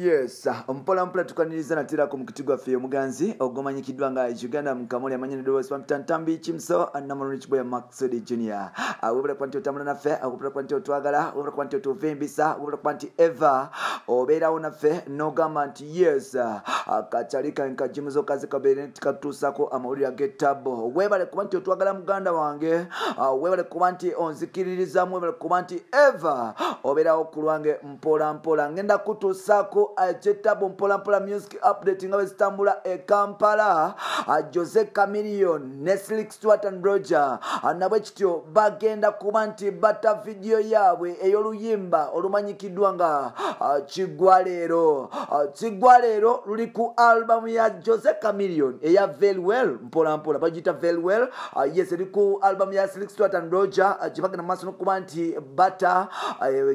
yes, mpola mpula tukaniriza natira ku mukitigo fye muganzi ogomanyikiddwa nga Uganda mukamuli amanyene West Ntambi Chimso anamulungi Chiboya Maxwell Junior. Webula kwanti otamula naffe, webula kwanti otwagala, webula kwanti otuvimbisa, webula kwanti ever obeerawo naffe n'ogamba nti yes, akacalika nkajimuzo kazi kabere tikatuusako amawulire ag'ettabo. Webale kuba nti otwagala muganda wange, webale kuba nti onzikiririzamu, webale kuba nti ever obeerawo ku lwange mpola mpola. Ngenda kutuusako ekyettabo mpola mpola music update nga bwe zitambula e Kampala. Jose Chameleone ne Slick Stewart and Roger nabwe kityo bagenda kuba nti batta video yaabwe ey'oluyimba olumanyikiddwa nga Kigwa Leero. Kigwa Leero luli ku album ya Jose Chameleone eya Very Well mpola mpola bagiyita Very Well. Yes, eri ku album ya Slick Stewart and Roger gyebagenda maaso n'okuba nti batta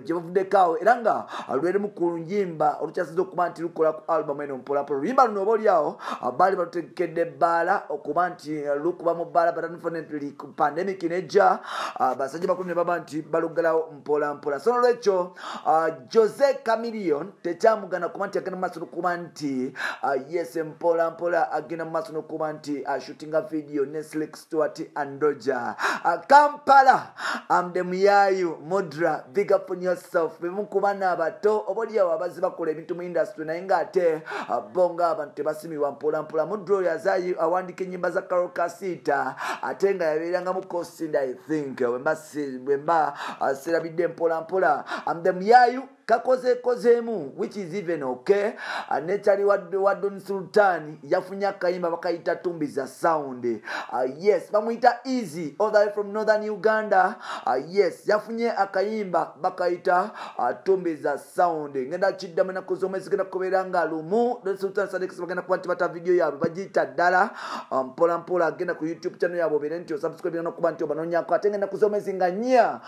gye bavuddeko era nga lwerimu ku luyimba olukyasiza okuba nti lukola ku album eno mpola mpola. Oluyimba luno oba oliawo baali balutegekedde ebbaala okuba nti lukuba mu bbaala but unfortunately ku pandemic nejja basajja bakulu ne baba nti balugalawo mpola mpola. So nolwekyo Jose Chameleone tekyamugana kuba nti agenda mu maaso n'okuba nti yes mpola mpola agenda mu maaso n'okuba nti shootinga video ne Slick Stewart and Roger. Kampala, I'm the Muyayu Modra, big up on yourself. Bemukuba n'abato oba oliawo abazi bakola ebintu mu industry naye ng'ate bonga abantu tebasimibwa mpola mpola. Modra oyo azaayi awandika ennyimba za Carol Kasita ate nga yabeeranga mu Coast I think wemba serabidde mpola mpola. I'm the Muyayu kakozeemu which is even okay. Nechali Wadon Sultan yafunye akayimba bakayita Tumbiza Sound. Yes, bamuyita Easy all the way from northern Uganda. Yes, yafunye akayimba bakayita Tumbiza Sound. Ngenda kiddamu ennaku z'omwe zigenda kubeera nga lumu. Don Sultan Sadex bagenda kuba nti bata video yaabwe bagiyita ddala mpola mpola. Agenda ku YouTube channel yaabwe obeere nti osubscribe n'okuba nti obanoonyako ate ng'ennaku z'omwe zinga nnya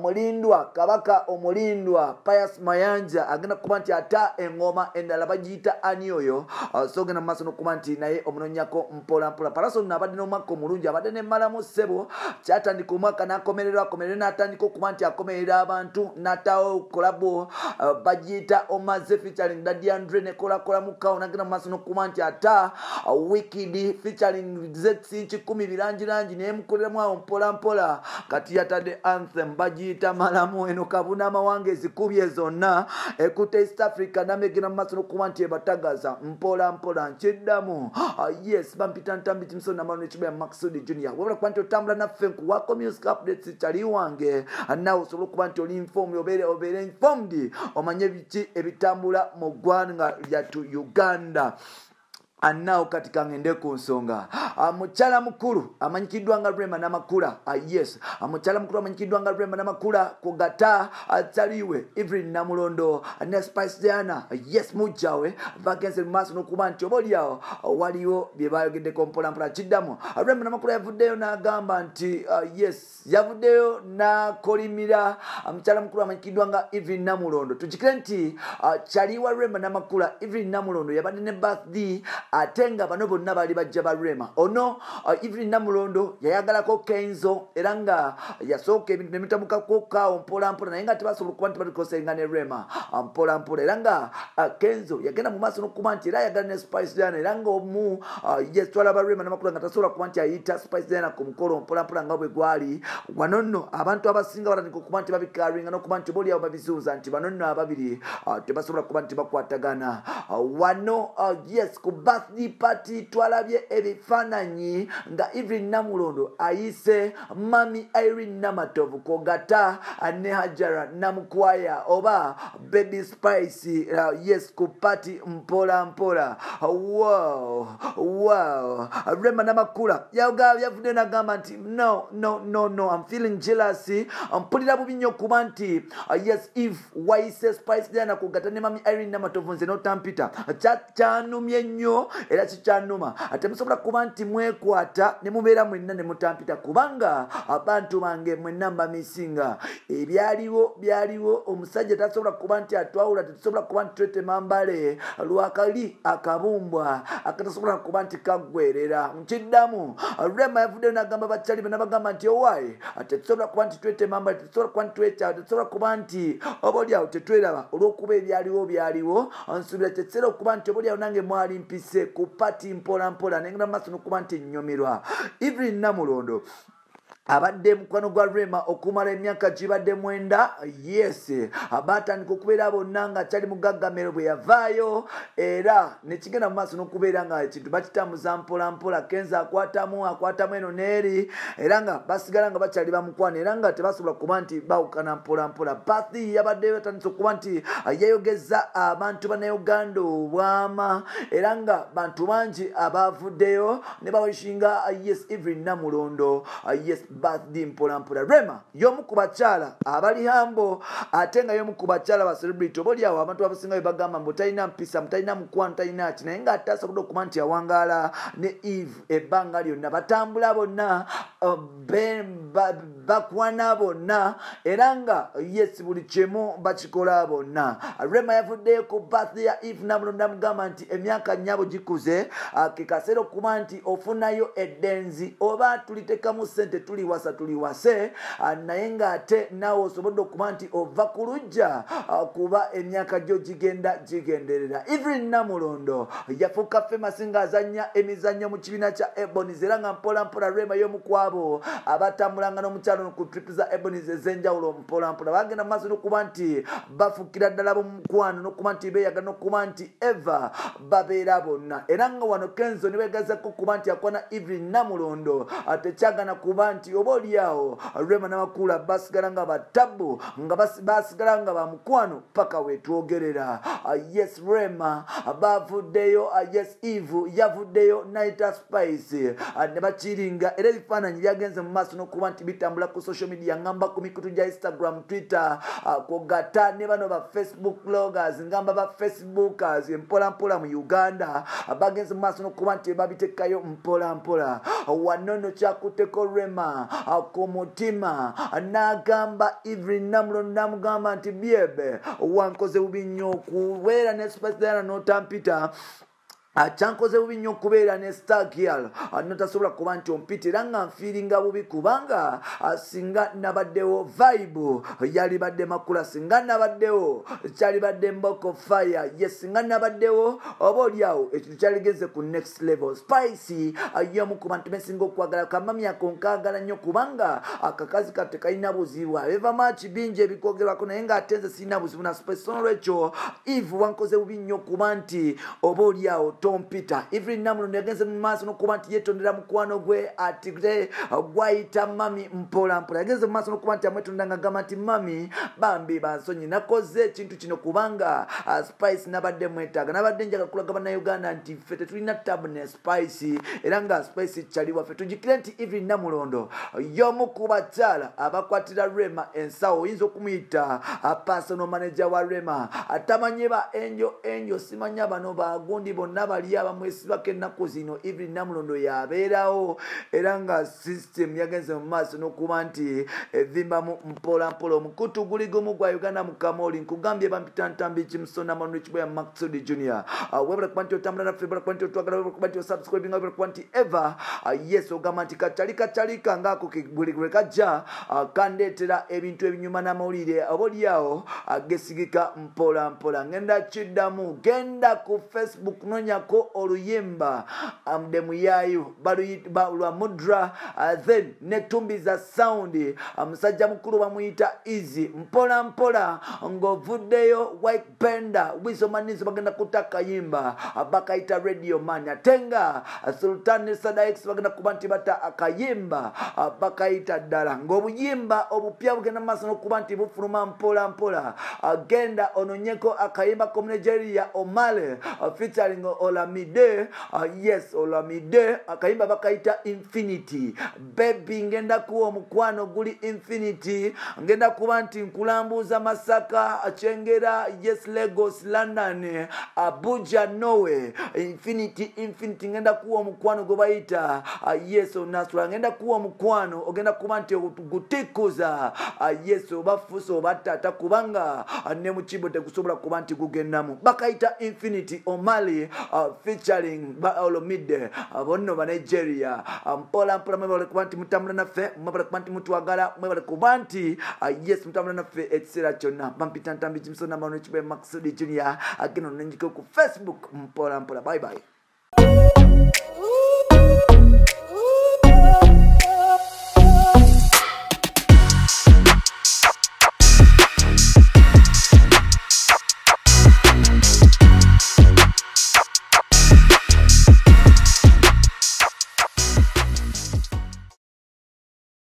mulindwa kabaka omulindwa Pius Mayanja agenda kuba nti ata engoma endala bagiyita ani oyo. So genda maaso n'okuba nti naye omunoonyako mpola mpola. Paraso n'abadde n'omwaka omulungi abadde ne mmalamu ssebo kyatandika omwaka n'akomererwa n'atandika okuba nti akomerera abantu n'atawo kolabo bagiyita Omaze featuring Daddy Andre ne kola mukawo n'agenda maaso n'okuba nti ata Wicked featuring Zexi 10 birangirangi naye mukoleramu awo mpola mpola. Kati yatadde anthem bagiyita malamu eno kabuna amawangezi kubye zonna ekute East Africa namegena maaso n'okuba nti ebatagaza mpola mpola nkiddamu. Yes, bampita Ntambi Chimso n'amawulire Chiboya Maxwell Junior. Wabula kuba nti otambula naffe nkuwako music updates kyali wange nawe osobola okuba nti oli informed obeere informed omanye biki ebitambula mu ggwanga lyattu Uganda. Annao katika ngende ku nsonga mukyala mukulu amanyikiddwa nga Rema Namakula. Yes, mukyala mukulu amanyikiddwa nga Rema Namakula kugata ataliwe Evelyn Namulondo ne Spice Diana. Yes, mujjawe vacancy maaso n'okuba nti oba oliawo waliwo bye bayogeddeko mpola mpola kiddamu. Rema Namakula yavuddeyo n'agamba nti yes yavuddeyo n'akolimira mukyala mukulu amanyikiddwa nga Evelyn Namulondo. Tujikire nti kyaliwa Rema Namakula Evelyn Namulondo yabadde ne birthday atenga bano bonna bali bajja ba Rema. Ono Evelyn Namulondo yayagalako Kenzo era nga yasooka ebintu nebitamukako kaawo mpola mpola naye nga tebasobola okuba nti balikosenga ne Rema mpola mpola era nga Kenzo yagenda mu maaso n'okuba nti era ayagala ne Spice Diana era nga omu yes twalaba Rema Namakula nga tasobola kuba nti ayita Spice Diana ku mukolo mpola mpola nga bwe gwali wano nno abantu abasinga batandika okuba nti babikaringa n'okuba nti boliawo babizuuza nti bano nno ababiri tebasobola kuba nti bakwatagana wano. Yes, ku birthday party twalabye ebifaananyi nga Evelyn Namulondo ayise Mami Irene Namatovu kogata ne Hajara Namukwaya oba Baby Spice. Yes, ku party mpola mpola. Wow. Rema Namakula yavudde n'agamba nti no I'm feeling jealous. Mpulira bubi nnyo kuba nti yes if wayise Spice Diana kugata ne Mami Irene Namatovu nze n'otampita kyanumye nnyo era kikyanuma ate musobola kuba nti mwekwata ne mubeera mwenna ne mutampita kubanga abantu bange mwenna mbamisinga byaliwo omusajja tasobola kuba nti atwawula tetusobola kuba nti twetema mbale lwakali akabumbwa akatasobola kuba nti kaggwerera nkiddamu Rema yavuddeyo n'agamba bakyali be n'abagamba nti owaaye tetusobola kuba nti twetema mbale tetusobola kuba nti twekyawa tetusobola kuba nti obaolyawo tetweraba olw'okuba byaliwo nsuubira tetusobola okuba nti obaolyawo nange mwali mpise ku pati mpolampola nengenda mu maaso n'okuba nti nnyumirwa Evelyn Namulondo abadde mukwano gwa Rema okumala emyaka gibadde 9 yes abatandika okubeera bonna nga kyali mugaggamero bwe yavaayo era nekigenda mu maaso n'okubeera nga ekintu bakitambuza mpolampola Kenza akwatamu eno n'eri era nga basigala nga bakyali bamukwana era nga tebasobola kuba nti bawukana mpolampola Pathi yabadde batandise okuba nti yayogeza abantu bannayuganda obwama era nga bantu bangi abavuddeyo ne bawishinga yes Evelyn Namulondo yes birthday mpolampola Rema y'omu ku bakyala abali hambo ate nga y'omu ku bakyala ba celebrity obaolyawo abantu abasinga bwe bagamba mbu talina mpisa mutalina mukwano talina ki naye nga ate asobodde okuba nti yawangaala ne Eve ebbanga lyonna batambula bonna bakwana bonna era nga yes buli kyemu bakikola bonna Rema yavuddeyo ku birthday ya Eve Namulondo namugamba nti emyaka nnyabo gikuze ke kaseera okuba nti ofunayo eddenzi oba tulitekamu ssente tuli wase naye ng'ate naawe osobodde okuba nti ova ku lujja kuba emyaka gyo gigenderera Evelyn Namulondo yafuuka famous ng'azannya emizannyo mu kibiina kya Ebonies era nga mpolampola Rema y'omu ku abo abatambulanga n'omukyalo ku trip za Ebonies ez'enjawulo mpolampola bagenda mu maaso n'okuba nti bafuukira ddala b'omukwano n'okuba nti beeyagala n'okuba nti eva babeera bonna era nga wano Kenzo ne beegazako okuba nti akwana Evelyn Namulondo tekyagana kuba nti obaolyawo Rema n'abakuula basigala nga batabu nga basigala nga bamukwano paka wetwogerera yes Rema bavuddeyo yes Eve yavuddeyo Naita Spice ne bakiringa era ebifaananyi byagenze mu maaso n'okuba nti bitambula ku social media ngamba ku mikutu gya Instagram Twitter kogata ne bano ba Facebook bloggers ngamba ba Facebookers mpolampola mu Uganda bagenze mu maaso n'okuba nti babitekayo mpolampola wanono kyakuteko Rema ku mutima n'agamba Evelyn Namulondo n'amugamba nti byebe wankoze bubi nnyo okubeera ne Spice Diana n'otampita kyankoze bubi nnyo okubeera ne Stargirl notasobola kuba nti ompita era nga nfiiringa bubi kubanga singa nabaddewo vibe yali badde makula singa nabaddewo kyali badde mboko fire yes singa nabaddewo obaolyawo ekintu kyaligeze ku next level Spice y'omu ku bantu besinga okwagala kamami akonkagala nnyo kubanga akakazi kate kalina buzibu abeva maaki bingi ebikwogerwako naye ng'ate nze sirina buzibu na Spice olwekyo Eve wankoze bubi nnyo kuba nti obaolyawo tompita Evelyn Namulondo yagenze mu maaso n'okuba nti yeetondera mukwano gwe ati gwayita mami mpolampola yagenze mu maaso n'okuba nti amwetondera ng'agamba nti mami bambi bansonyi nakoze ekintu kino kubanga Spice nabadde mwetaaga nabadde njagala kulaga bannayuganda nti ffe tetulina tabu ne Spice era nga Spice kyali waffe tujjukire nti Evelyn Namulondo y'omu ku bakyala abakwatira Rema ensawo oyinza okumuyita personal manager wa Rema atamanye ba Angel simanya bano bagundi bonna bali abamwesibako ennaku zino Evelyn Namulondo yabeerawo era nga system yagenze mu maaso n'okuba nti evimbamu mpolampola omukutu guli gumu gwa Uganda mu Kamoli nkugambye bampitantambi kimusona manu ekiboya Maxudi Junior webula kuba nti otambula naffe webula kuba nti otwagala webula kuba nti osubscribinga webula kuba nti eva yes ogamba nti kacali kangaako buli gwe kajja kandeetera ebintu ebinyuma n'amawulire obaolyawo gesigika mpolampola ngenda kiddamu genda ku Facebook nonyako oluyimba mdemuyayo lwa Mudra then netumbiza sound musajja mukulu bamuyita Easy mpolampola ng'ovuddeyo White Panda wisomanizo bagenda kutaka yimba bakayita Radio Man atenga Sultan Sadax bagenda kuba nti bata akayimba bakayita ddala ng'obuyimba obupya bugenda maaso n'okuba nti bufuluma mpolampola agenda ononyeko akayimba ko Nigeria Omale featuring Olamide, yes Olamide akayimba bakaita Infinity. Baby ngenda kuwa mukwano guli Infinity, ngenda kuba nti nkulambuza Masaka, Chengera, yes Lagos, London, Abuja, Norway. Infinity ngenda kuwa mukwano gobayita yes Onasula, ngenda kuwa mukwano ogenda kuba nti gutikuza yes obafuso batata kubanga ne mukibo tekusobola kuba nti gugendamu. Bakaita Infinity Omali featuring Olomide bonno ba Nigeria. Mpola mwebale kuba nti mutambula naffe, mwebale kuba nti mutwagala, mwebale kuba nti yes mutambula naffe ekiseera kyonna. Bampita Ntambi Jimson na Manu Chibe Maxudi Junior ageno nenjiko ku Facebook. Mpola bye bye.